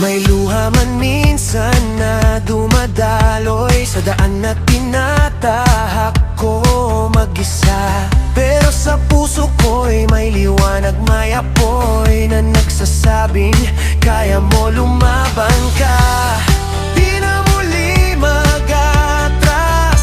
May luha man minsan na dumadaloy sa daan na tinatahak ko mag-isa. Pero sa puso ko'y may liwanag, may apoy na nagsasabing kaya mo, lumaban ka. Di na muli mag-atras,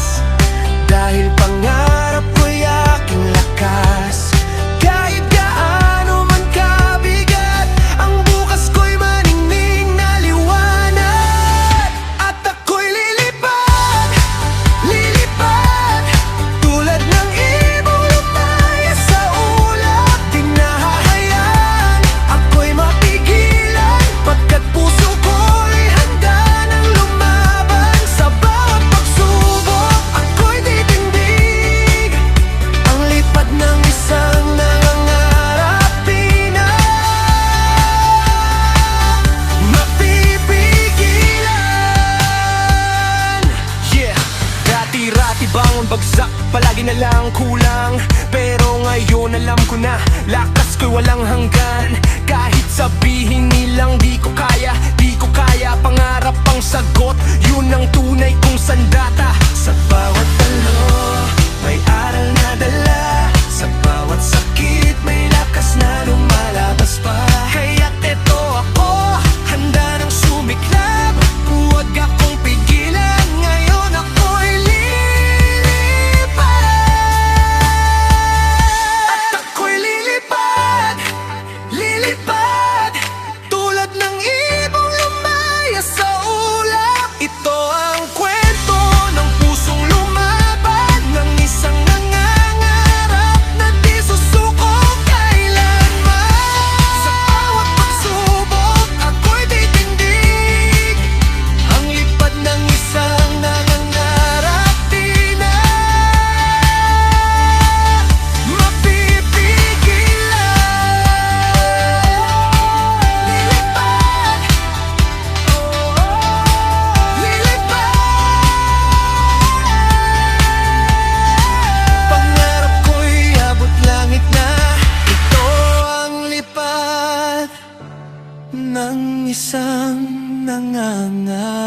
dahil pangarap ko'y aking lakas. Kahit gaano man kabigat, ang bukas ko'y maningning na liwanag. At ako'y lilipad, lilipad, tulad ng ibong lumaya sa ulap. Di nahahayaan ako'y mapigilan, pagkat puso ko'y handa nang lumaban. Sa bawat pagsubok ako'y titindig, ang lipad ng isang nangangarap di na mapipigilan. Yeah, dati-rati bangon bagsak, palagi na lang kulang. Pero ngayon alam ko na, lakas ko'y walang hanggan. Kahit sabihin nilang di ko kaya, di ko kaya. Pangarap ang sagot, yun ang tunay kong sandata. Sa bawat talo, may aral na dala. Sa bawat sakit, may lakas na lumalabas pa. Kaya't eto ako, handa nang sumiklab. Huwag akong pigilan, ngayon ako'y lilipad. At ako'y lilipad, lilipad, tulad ng ibong lumaya sa ulap. Ito ang kwento ng pusong lumaban, ng isang nangangarap na di susuko kailanman. Sa bawat pagsubok ako'y titindig, ang lipad ng isang nangangarap di na mapipigilan. Lilipad, lilipad, pangarap ko'y abot langit na. Ito ang lipad ng isang nangangarap.